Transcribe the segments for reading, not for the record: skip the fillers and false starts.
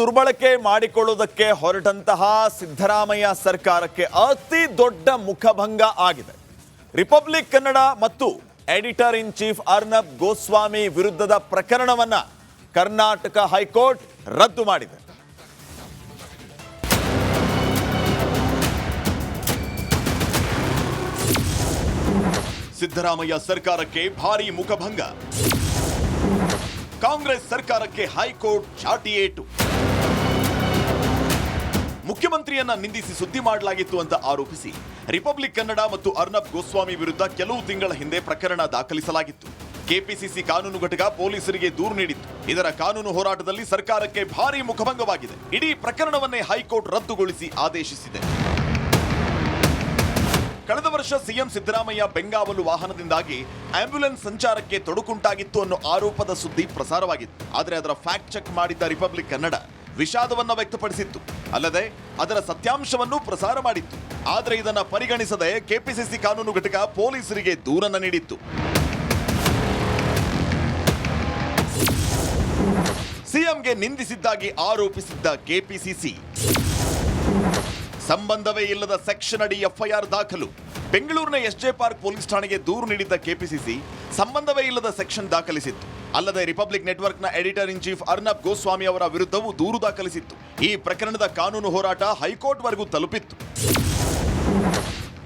ದುರ್ಬಳಕೆ ಮಾಡಿಕೊಳ್ಳುವುದಕ್ಕೆ ಹೊರಟಂತಹ ಸಿದ್ದರಾಮಯ್ಯ ಸರ್ಕಾರಕ್ಕೆ ಅತಿ ದೊಡ್ಡ ಮುಖಭಂಗ ಆಗಿದೆ. ರಿಪಬ್ಲಿಕ್ ಕನ್ನಡ ಮತ್ತು editor in chief Arnab Goswami ವಿರುದ್ಧದ ಪ್ರಕರಣವನ್ನ ಕರ್ನಾಟಕ ಹೈಕೋರ್ಟ್ ರದ್ದು ಮಾಡಿದೆ. ಸಿದ್ದರಾಮಯ್ಯ ಸರ್ಕಾರಕ್ಕೆ ಭಾರೀ ಮುಖಭಂಗ. ಕಾಂಗ್ರೆಸ್ ಸರ್ಕಾರಕ್ಕೆ ಹೈಕೋರ್ಟ್ ಚಾಟಿ ಏಟು. ಮುಖ್ಯಮಂತ್ರಿಯನ್ನ ನಿಂದಿಸಿ ಸುದ್ದಿ ಮಾಡಲಾಗಿತ್ತು ಅಂತ ಆರೋಪಿಸಿ ರಿಪಬ್ಲಿಕ್ ಕನ್ನಡ ಮತ್ತು ಅರ್ನಬ್ ಗೋಸ್ವಾಮಿ ವಿರುದ್ಧ ಕೆಲವು ತಿಂಗಳ ಹಿಂದೆ ಪ್ರಕರಣ ದಾಖಲಿಸಲಾಗಿತ್ತು. ಕೆಪಿಸಿಸಿ ಕಾನೂನು ಘಟಕ ಪೊಲೀಸರಿಗೆ ದೂರು ನೀಡಿತ್ತು. ಇದರ ಕಾನೂನು ಹೋರಾಟದಲ್ಲಿ ಸರ್ಕಾರಕ್ಕೆ ಭಾರೀ ಮುಖಭಂಗವಾಗಿದೆ. ಇಡೀ ಪ್ರಕರಣವನ್ನೇ ಹೈಕೋರ್ಟ್ ರದ್ದುಗೊಳಿಸಿ ಆದೇಶಿಸಿದೆ. ಕಳೆದ ವರ್ಷ ಸಿಎಂ ಸಿದ್ದರಾಮಯ್ಯ ಬೆಂಗಾವಲು ವಾಹನದಿಂದಾಗಿ ಆಂಬ್ಯುಲೆನ್ಸ್ ಸಂಚಾರಕ್ಕೆ ತೊಡಕುಂಟಾಗಿತ್ತು ಅನ್ನೋ ಆರೋಪದ ಸುದ್ದಿ ಪ್ರಸಾರವಾಗಿತ್ತು. ಆದರೆ ಅದರ ಫ್ಯಾಕ್ಟ್ ಚೆಕ್ ಮಾಡಿದ್ದ ರಿಪಬ್ಲಿಕ್ ಕನ್ನಡ ವಿಷಾದವನ್ನ ವ್ಯಕ್ತಪಡಿಸಿತ್ತು. ಅಲ್ಲದೆ ಅದರ ಸತ್ಯಾಂಶವನ್ನು ಪ್ರಸಾರ ಮಾಡಿತ್ತು. ಆದರೆ ಇದನ್ನ ಪರಿಗಣಿಸದೆ ಕೆಪಿಸಿಸಿ ಕಾನೂನು ಘಟಕ ಪೊಲೀಸರಿಗೆ ದೂರನ್ನ ನೀಡಿತ್ತು. ಸಿಎಂಗೆ ನಿಂದಿಸಿದ್ದಾಗಿ ಆರೋಪಿಸಿದ್ದ ಕೆಪಿಸಿಸಿ ಸಂಬಂಧವೇ ಇಲ್ಲದ ಸೆಕ್ಷನ್ ಅಡಿ ಎಫ್ಐಆರ್ ದಾಖಲು. ಬೆಂಗಳೂರಿನ ಎಸ್ಜೆ ಪಾರ್ಕ್ ಪೊಲೀಸ್ ಠಾಣೆಗೆ ದೂರು ನೀಡಿದ್ದ ಕೆಪಿಸಿಸಿ ಸಂಬಂಧವೇ ಇಲ್ಲದ ಸೆಕ್ಷನ್ ದಾಖಲಿಸಿತ್ತು. ಅಲ್ಲದೆ ರಿಪಬ್ಲಿಕ್ ನೆಟ್ವರ್ಕ್ನ editor in chief Arnab Goswami ಅವರ ವಿರುದ್ಧವೂ ದೂರು ದಾಖಲಿಸಿತ್ತು. ಈ ಪ್ರಕರಣದ ಕಾನೂನು ಹೋರಾಟ ಹೈಕೋರ್ಟ್ವರೆಗೂ ತಲುಪಿತ್ತು.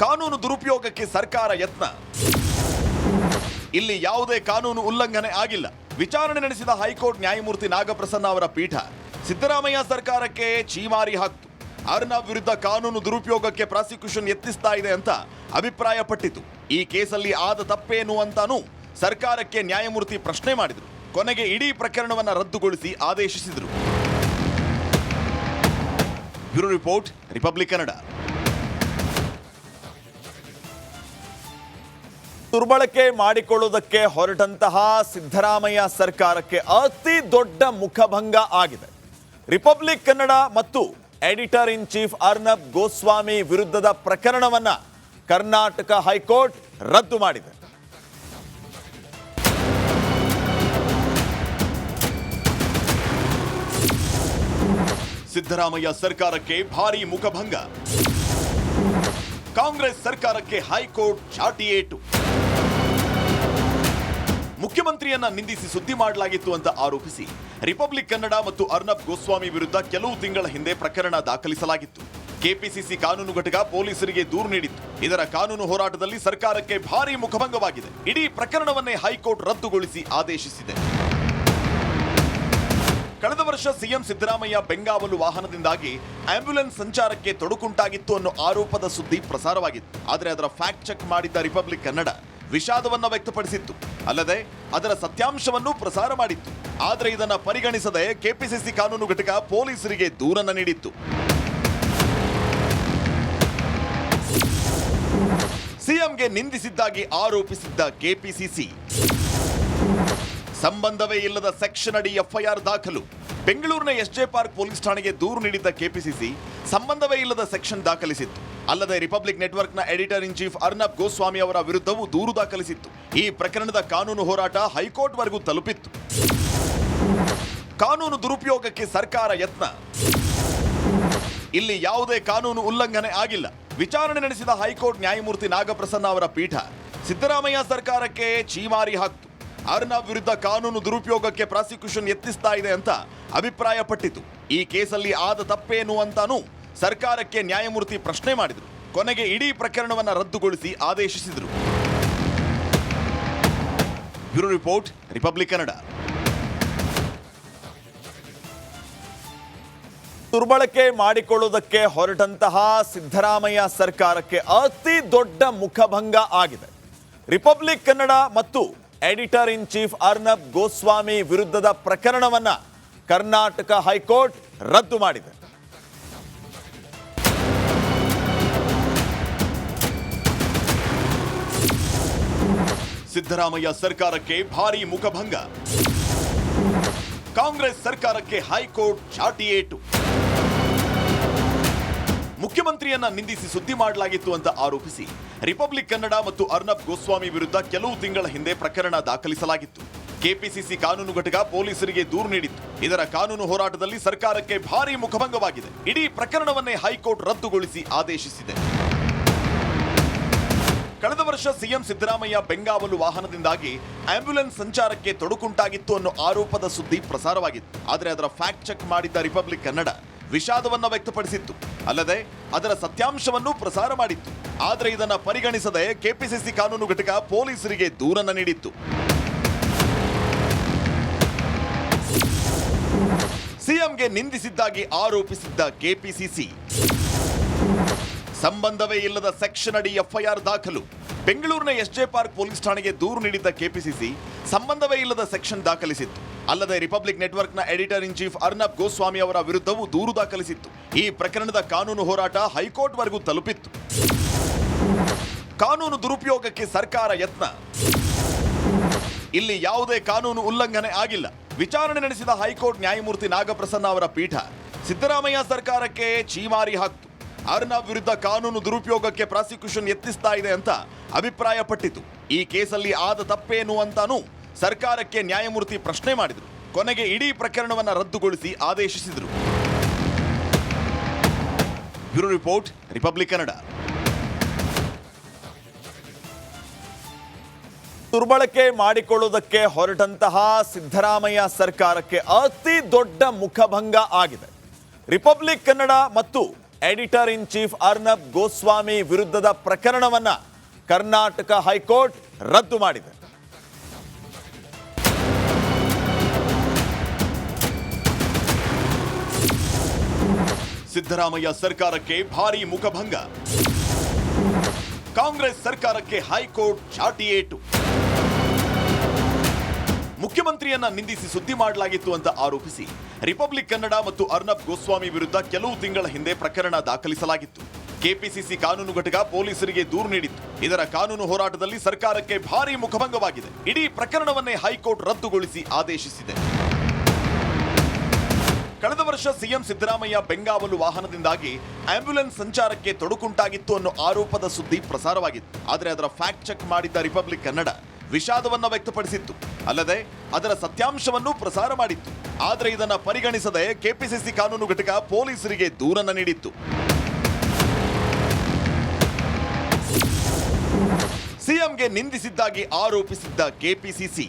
ಕಾನೂನು ದುರುಪಯೋಗಕ್ಕೆ ಸರ್ಕಾರ ಯತ್ನ. ಇಲ್ಲಿ ಯಾವುದೇ ಕಾನೂನು ಉಲ್ಲಂಘನೆ ಆಗಿಲ್ಲ. ವಿಚಾರಣೆ ನಡೆಸಿದ ಹೈಕೋರ್ಟ್ ನ್ಯಾಯಮೂರ್ತಿ ನಾಗಪ್ರಸನ್ನ ಅವರ ಪೀಠ ಸಿದ್ದರಾಮಯ್ಯ ಸರ್ಕಾರಕ್ಕೆ ಛೀಮಾರಿ ಹಾಕಿತು. ಅರ್ನಬ್ ವಿರುದ್ಧ ಕಾನೂನು ದುರುಪಯೋಗಕ್ಕೆ ಪ್ರಾಸಿಕ್ಯೂಷನ್ ಯತ್ನಿಸ್ತಾ ಇದೆ ಅಂತ ಅಭಿಪ್ರಾಯಪಟ್ಟಿತು. ಈ ಕೇಸಲ್ಲಿ ಆದ ತಪ್ಪೇನು ಅಂತಾನೂ ಸರ್ಕಾರಕ್ಕೆ ನ್ಯಾಯಮೂರ್ತಿ ಪ್ರಶ್ನೆ ಮಾಡಿದರು. ಕೊನೆಗೆ ಇಡೀ ಪ್ರಕರಣವನ್ನು ರದ್ದುಗೊಳಿಸಿ ಆದೇಶಿಸಿದರು. Bureau report, republic Kannada. ದುರ್ಬಳಕೆ ಮಾಡಿಕೊಳ್ಳುವುದಕ್ಕೆ ಹೊರಟಂತಹ ಸಿದ್ದರಾಮಯ್ಯ ಸರ್ಕಾರಕ್ಕೆ ಅತಿ ದೊಡ್ಡ ಮುಖಭಂಗ ಆಗಿದೆ. ರಿಪಬ್ಲಿಕ್ ಕನ್ನಡ ಮತ್ತು editor in chief Arnab Goswami ವಿರುದ್ಧದ ಪ್ರಕರಣವನ್ನ ಕರ್ನಾಟಕ ಹೈಕೋರ್ಟ್ ರದ್ದು ಮಾಡಿದೆ. ಸಿದ್ದರಾಮಯ್ಯ ಸರ್ಕಾರಕ್ಕೆ ಭಾರೀ ಮುಖಭಂಗ. ಕಾಂಗ್ರೆಸ್ ಸರ್ಕಾರಕ್ಕೆ ಹೈಕೋರ್ಟ್ ಚಾಟಿ ಏಟು. ಮುಖ್ಯಮಂತ್ರಿಯನ್ನ ನಿಂದಿಸಿ ಸುದ್ದಿ ಮಾಡಲಾಗಿತ್ತು ಅಂತ ಆರೋಪಿಸಿ ರಿಪಬ್ಲಿಕ್ ಕನ್ನಡ ಮತ್ತು ಅರ್ನಬ್ ಗೋಸ್ವಾಮಿ ವಿರುದ್ಧ ಕೆಲವು ತಿಂಗಳ ಹಿಂದೆ ಪ್ರಕರಣ ದಾಖಲಿಸಲಾಗಿತ್ತು. ಕೆಪಿಸಿಸಿ ಕಾನೂನು ಘಟಕ ಪೊಲೀಸರಿಗೆ ದೂರು ನೀಡಿತ್ತು. ಇದರ ಕಾನೂನು ಹೋರಾಟದಲ್ಲಿ ಸರ್ಕಾರಕ್ಕೆ ಭಾರೀ ಮುಖಭಂಗವಾಗಿದೆ. ಇಡೀ ಪ್ರಕರಣವನ್ನೇ ಹೈಕೋರ್ಟ್ ರದ್ದುಗೊಳಿಸಿ ಆದೇಶಿಸಿದೆ. ಕಳೆದ ವರ್ಷ ಸಿಎಂ ಸಿದ್ದರಾಮಯ್ಯ ಬೆಂಗಾವಲು ವಾಹನದಿಂದಾಗಿ ಆಂಬ್ಯುಲೆನ್ಸ್ ಸಂಚಾರಕ್ಕೆ ತೊಡಕುಂಟಾಗಿತ್ತು ಅನ್ನೋ ಆರೋಪದ ಸುದ್ದಿ ಪ್ರಸಾರವಾಗಿತ್ತು. ಆದರೆ ಅದರ ಫ್ಯಾಕ್ಟ್ ಚೆಕ್ ಮಾಡಿದ್ದ ರಿಪಬ್ಲಿಕ್ ಕನ್ನಡ ವಿಷಾದವನ್ನ ವ್ಯಕ್ತಪಡಿಸಿತ್ತು. ಅಲ್ಲದೆ ಅದರ ಸತ್ಯಾಂಶವನ್ನು ಪ್ರಸಾರ ಮಾಡಿತ್ತು. ಆದರೆ ಇದನ್ನ ಪರಿಗಣಿಸದೆ ಕೆಪಿಸಿಸಿ ಕಾನೂನು ಘಟಕ ಪೊಲೀಸರಿಗೆ ದೂರನ್ನ ನೀಡಿತ್ತು. ಸಿಎಂಗೆ ನಿಂದಿಸಿದ್ದಾಗಿ ಆರೋಪಿಸಿದ್ದ ಕೆಪಿಸಿಸಿ ಸಂಬಂಧವೇ ಇಲ್ಲದ ಸೆಕ್ಷನ್ ಅಡಿ ಎಫ್ಐಆರ್ ದಾಖಲು. ಬೆಂಗಳೂರಿನ ಎಸ್ಜೆ ಪಾರ್ಕ್ ಪೊಲೀಸ್ ಠಾಣೆಗೆ ದೂರು ನೀಡಿದ್ದ ಕೆಪಿಸಿಸಿ ಸಂಬಂಧವೇ ಇಲ್ಲದ ಸೆಕ್ಷನ್ ದಾಖಲಿಸಿತ್ತು. ಅಲ್ಲದೆ ರಿಪಬ್ಲಿಕ್ ನೆಟ್ವರ್ಕ್ನ editor in chief Arnab Goswami ಅವರ ವಿರುದ್ಧವೂ ದೂರು ದಾಖಲಿಸಿತ್ತು. ಈ ಪ್ರಕರಣದ ಕಾನೂನು ಹೋರಾಟ ಹೈಕೋರ್ಟ್ವರೆಗೂ ತಲುಪಿತ್ತು. ಕಾನೂನು ದುರುಪಯೋಗಕ್ಕೆ ಸರ್ಕಾರ ಯತ್ನ. ಇಲ್ಲಿ ಯಾವುದೇ ಕಾನೂನು ಉಲ್ಲಂಘನೆ ಆಗಿಲ್ಲ. ವಿಚಾರಣೆ ನಡೆಸಿದ ಹೈಕೋರ್ಟ್ ನ್ಯಾಯಮೂರ್ತಿ ನಾಗಪ್ರಸನ್ನ ಅವರ ಪೀಠ ಸಿದ್ದರಾಮಯ್ಯ ಸರ್ಕಾರಕ್ಕೆ ಛೀಮಾರಿ ಹಾಕಿತು. ಅರ್ನಬ್ ವಿರುದ್ಧ ಕಾನೂನು ದುರುಪಯೋಗಕ್ಕೆ ಪ್ರಾಸಿಕ್ಯೂಷನ್ ಯತ್ನಿಸ್ತಾ ಇದೆ ಅಂತ ಅಭಿಪ್ರಾಯಪಟ್ಟಿತು. ಈ ಕೇಸಲ್ಲಿ ಆದ ತಪ್ಪೇನು ಅಂತಾನೂ ಸರ್ಕಾರಕ್ಕೆ ನ್ಯಾಯಮೂರ್ತಿ ಪ್ರಶ್ನೆ ಮಾಡಿದರು. ಕೊನೆಗೆ ಇಡೀ ಪ್ರಕರಣವನ್ನು ರದ್ದುಗೊಳಿಸಿ ಆದೇಶಿಸಿದರು. Bureau report, republic Kannada. ದುರ್ಬಳಕೆ ಮಾಡಿಕೊಳ್ಳುವುದಕ್ಕೆ ಹೊರಟಂತಹ ಸಿದ್ದರಾಮಯ್ಯ ಸರ್ಕಾರಕ್ಕೆ ಅತಿ ದೊಡ್ಡ ಮುಖಭಂಗ ಆಗಿದೆ. ರಿಪಬ್ಲಿಕ್ ಕನ್ನಡ ಮತ್ತು editor in chief Arnab Goswami ವಿರುದ್ಧದ ಪ್ರಕರಣವನ್ನ ಕರ್ನಾಟಕ ಹೈಕೋರ್ಟ್ ರದ್ದು ಮಾಡಿದೆ. ಸಿದ್ದರಾಮಯ್ಯ ಸರ್ಕಾರಕ್ಕೆ ಭಾರೀ ಮುಖಭಂಗ. ಕಾಂಗ್ರೆಸ್ ಸರ್ಕಾರಕ್ಕೆ ಹೈಕೋರ್ಟ್ ಚಾಟಿ ಏಟು. ಮುಖ್ಯಮಂತ್ರಿಯನ್ನ ನಿಂದಿಸಿ ಸುದ್ದಿ ಮಾಡಲಾಗಿತ್ತು ಅಂತ ಆರೋಪಿಸಿ ರಿಪಬ್ಲಿಕ್ ಕನ್ನಡ ಮತ್ತು ಅರ್ನಬ್ ಗೋಸ್ವಾಮಿ ವಿರುದ್ಧ ಕೆಲವು ತಿಂಗಳ ಹಿಂದೆ ಪ್ರಕರಣ ದಾಖಲಿಸಲಾಗಿತ್ತು. ಕೆಪಿಸಿಸಿ ಕಾನೂನು ಘಟಕ ಪೊಲೀಸರಿಗೆ ದೂರು ನೀಡಿತ್ತು. ಇದರ ಕಾನೂನು ಹೋರಾಟದಲ್ಲಿ ಸರ್ಕಾರಕ್ಕೆ ಭಾರೀ ಮುಖಭಂಗವಾಗಿದೆ. ಇಡೀ ಪ್ರಕರಣವನ್ನೇ ಹೈಕೋರ್ಟ್ ರದ್ದುಗೊಳಿಸಿ ಆದೇಶಿಸಿದೆ. ಕಳೆದ ವರ್ಷ ಸಿಎಂ ಸಿದ್ದರಾಮಯ್ಯ ಬೆಂಗಾವಲು ವಾಹನದಿಂದಾಗಿ ಆಂಬ್ಯುಲೆನ್ಸ್ ಸಂಚಾರಕ್ಕೆ ತೊಡಕುಂಟಾಗಿತ್ತು ಅನ್ನೋ ಆರೋಪದ ಸುದ್ದಿ ಪ್ರಸಾರವಾಗಿತ್ತು. ಆದರೆ ಅದರ ಫ್ಯಾಕ್ಟ್ ಚೆಕ್ ಮಾಡಿದ್ದ ರಿಪಬ್ಲಿಕ್ ಕನ್ನಡ ವಿಷಾದವನ್ನ ವ್ಯಕ್ತಪಡಿಸಿತ್ತು. ಅಲ್ಲದೆ ಅದರ ಸತ್ಯಾಂಶವನ್ನು ಪ್ರಸಾರ ಮಾಡಿತ್ತು. ಆದರೆ ಇದನ್ನ ಪರಿಗಣಿಸದೆ ಕೆಪಿಸಿಸಿ ಕಾನೂನು ಘಟಕ ಪೊಲೀಸರಿಗೆ ದೂರನ್ನ ನೀಡಿತ್ತು. ಸಿಎಂಗೆ ನಿಂದಿಸಿದ್ದಾಗಿ ಆರೋಪಿಸಿದ್ದ ಕೆಪಿಸಿಸಿ ಸಂಬಂಧವೇ ಇಲ್ಲದ ಸೆಕ್ಷನ್ ಅಡಿ ಎಫ್ಐಆರ್ ದಾಖಲು. ಬೆಂಗಳೂರಿನ ಎಸ್ಜೆ ಪಾರ್ಕ್ ಪೊಲೀಸ್ ಠಾಣೆಗೆ ದೂರು ನೀಡಿದ್ದ ಕೆಪಿಸಿಸಿ ಸಂಬಂಧವೇ ಇಲ್ಲದ ಸೆಕ್ಷನ್ ದಾಖಲಿಸಿತ್ತು. ಅಲ್ಲದೆ ರಿಪಬ್ಲಿಕ್ ನೆಟ್ವರ್ಕ್ನ editor in chief Arnab Goswami ಅವರ ವಿರುದ್ಧವೂ ದೂರು ದಾಖಲಿಸಿತ್ತು. ಈ ಪ್ರಕರಣದ ಕಾನೂನು ಹೋರಾಟ ಹೈಕೋರ್ಟ್ವರೆಗೂ ತಲುಪಿತ್ತು. ಕಾನೂನು ದುರುಪಯೋಗಕ್ಕೆ ಸರ್ಕಾರ ಯತ್ನ. ಇಲ್ಲಿ ಯಾವುದೇ ಕಾನೂನು ಉಲ್ಲಂಘನೆ ಆಗಿಲ್ಲ. ವಿಚಾರಣೆ ನಡೆಸಿದ ಹೈಕೋರ್ಟ್ ನ್ಯಾಯಮೂರ್ತಿ ನಾಗಪ್ರಸನ್ನ ಅವರ ಪೀಠ ಸಿದ್ದರಾಮಯ್ಯ ಸರ್ಕಾರಕ್ಕೆ ಛೀಮಾರಿ ಹಾಕ್ತು. ಅರ್ನಬ್ ವಿರುದ್ಧ ಕಾನೂನು ದುರುಪಯೋಗಕ್ಕೆ ಪ್ರಾಸಿಕ್ಯೂಷನ್ ಯತ್ನಿಸ್ತಾ ಇದೆ ಅಂತ ಅಭಿಪ್ರಾಯಪಟ್ಟಿತು. ಈ ಕೇಸಲ್ಲಿ ಆದ ತಪ್ಪೇನು ಅಂತಾನೂ ಸರ್ಕಾರಕ್ಕೆ ನ್ಯಾಯಮೂರ್ತಿ ಪ್ರಶ್ನೆ ಮಾಡಿದರು. ಕೊನೆಗೆ ಇಡೀ ಪ್ರಕರಣವನ್ನು ರದ್ದುಗೊಳಿಸಿ ಆದೇಶಿಸಿದರು. Bureau report, republic Kannada. ದುರ್ಬಳಕೆ ಮಾಡಿಕೊಳ್ಳುವುದಕ್ಕೆ ಹೊರಟಂತಹ ಸಿದ್ದರಾಮಯ್ಯ ಸರ್ಕಾರಕ್ಕೆ ಅತಿ ದೊಡ್ಡ ಮುಖಭಂಗ ಆಗಿದೆ. ರಿಪಬ್ಲಿಕ್ ಕನ್ನಡ ಮತ್ತು editor in chief Arnab Goswami ವಿರುದ್ಧದ ಪ್ರಕರಣವನ್ನ ಕರ್ನಾಟಕ ಹೈಕೋರ್ಟ್ ರದ್ದು ಮಾಡಿದೆ. ಸಿದ್ದರಾಮಯ್ಯ ಸರ್ಕಾರಕ್ಕೆ ಭಾರೀ ಮುಖಭಂಗ. ಕಾಂಗ್ರೆಸ್ ಸರ್ಕಾರಕ್ಕೆ ಹೈಕೋರ್ಟ್ ಚಾಟಿ ಏಟು. ಮುಖ್ಯಮಂತ್ರಿಯನ್ನ ನಿಂದಿಸಿ ಸುದ್ದಿ ಮಾಡಲಾಗಿತ್ತು ಅಂತ ಆರೋಪಿಸಿ ರಿಪಬ್ಲಿಕ್ ಕನ್ನಡ ಮತ್ತು ಅರ್ನಬ್ ಗೋಸ್ವಾಮಿ ವಿರುದ್ಧ ಕೆಲವು ತಿಂಗಳ ಹಿಂದೆ ಪ್ರಕರಣ ದಾಖಲಿಸಲಾಗಿತ್ತು. ಕೆಪಿಸಿಸಿ ಕಾನೂನು ಘಟಕ ಪೊಲೀಸರಿಗೆ ದೂರು ನೀಡಿತ್ತು. ಇದರ ಕಾನೂನು ಹೋರಾಟದಲ್ಲಿ ಸರ್ಕಾರಕ್ಕೆ ಭಾರೀ ಮುಖಭಂಗವಾಗಿದೆ. ಇಡೀ ಪ್ರಕರಣವನ್ನೇ ಹೈಕೋರ್ಟ್ ರದ್ದುಗೊಳಿಸಿ ಆದೇಶಿಸಿದೆ. ಕಳೆದ ವರ್ಷ ಸಿಎಂ ಸಿದ್ದರಾಮಯ್ಯ ಬೆಂಗಾವಲು ವಾಹನದಿಂದಾಗಿ ಆಂಬ್ಯುಲೆನ್ಸ್ ಸಂಚಾರಕ್ಕೆ ತೊಡಕುಂಟಾಗಿತ್ತು ಅನ್ನೋ ಆರೋಪದ ಸುದ್ದಿ ಪ್ರಸಾರವಾಗಿತ್ತು. ಆದರೆ ಅದರ ಫ್ಯಾಕ್ಟ್ ಚೆಕ್ ಮಾಡಿದ್ದ ರಿಪಬ್ಲಿಕ್ ಕನ್ನಡ ವಿಷಾದವನ್ನ ವ್ಯಕ್ತಪಡಿಸಿತ್ತು. ಅಲ್ಲದೆ ಅದರ ಸತ್ಯಾಂಶವನ್ನು ಪ್ರಸಾರ ಮಾಡಿತ್ತು. ಆದರೆ ಇದನ್ನ ಪರಿಗಣಿಸದೆ ಕೆಪಿಸಿಸಿ ಕಾನೂನು ಘಟಕ ಪೊಲೀಸರಿಗೆ ದೂರನ್ನ ನೀಡಿತ್ತು. ಸಿಎಂಗೆ ನಿಂದಿಸಿದ್ದಾಗಿ ಆರೋಪಿಸಿದ್ದ ಕೆಪಿಸಿಸಿ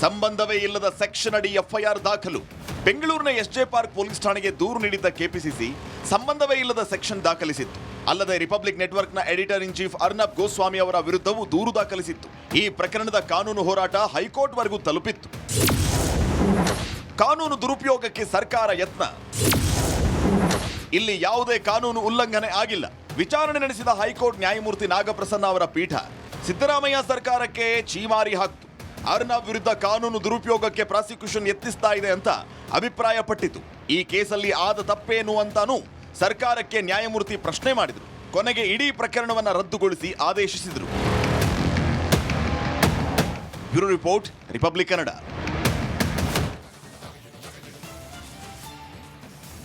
ಸಂಬಂಧವೇ ಇಲ್ಲದ ಸೆಕ್ಷನ್ ಅಡಿ ಎಫ್ಐಆರ್ ದಾಖಲು. ಬೆಂಗಳೂರಿನ ಎಸ್ಜೆ ಪಾರ್ಕ್ ಪೊಲೀಸ್ ಠಾಣೆಗೆ ದೂರು ನೀಡಿದ್ದ ಕೆಪಿಸಿಸಿ ಸಂಬಂಧವೇ ಇಲ್ಲದ ಸೆಕ್ಷನ್ ದಾಖಲಿಸಿತ್ತು. ಅಲ್ಲದೆ ರಿಪಬ್ಲಿಕ್ ನೆಟ್ವರ್ಕ್ನ editor in chief Arnab Goswami ಅವರ ವಿರುದ್ಧವೂ ದೂರು ದಾಖಲಿಸಿತ್ತು. ಈ ಪ್ರಕರಣದ ಕಾನೂನು ಹೋರಾಟ ಹೈಕೋರ್ಟ್ವರೆಗೂ ತಲುಪಿತ್ತು. ಕಾನೂನು ದುರುಪಯೋಗಕ್ಕೆ ಸರ್ಕಾರ ಯತ್ನ. ಇಲ್ಲಿ ಯಾವುದೇ ಕಾನೂನು ಉಲ್ಲಂಘನೆ ಆಗಿಲ್ಲ. ವಿಚಾರಣೆ ನಡೆಸಿದ ಹೈಕೋರ್ಟ್ ನ್ಯಾಯಮೂರ್ತಿ ನಾಗಪ್ರಸನ್ನ ಅವರ ಪೀಠ ಸಿದ್ದರಾಮಯ್ಯ ಸರ್ಕಾರಕ್ಕೆ ಛೀಮಾರಿ ಹಾಕ್ತು. ಅರ್ನಬ್ ವಿರುದ್ಧ ಕಾನೂನು ದುರುಪಯೋಗಕ್ಕೆ ಪ್ರಾಸಿಕ್ಯೂಷನ್ ಯತ್ನಿಸ್ತಾ ಇದೆ ಅಂತ ಅಭಿಪ್ರಾಯಪಟ್ಟಿತು. ಈ ಕೇಸಲ್ಲಿ ಆದ ತಪ್ಪೇನು ಅಂತಾನೂ ಸರ್ಕಾರಕ್ಕೆ ನ್ಯಾಯಮೂರ್ತಿ ಪ್ರಶ್ನೆ ಮಾಡಿದರು. ಕೊನೆಗೆ ಇಡೀ ಪ್ರಕರಣವನ್ನು ರದ್ದುಗೊಳಿಸಿ ಆದೇಶಿಸಿದರು. Bureau report, republic Kannada.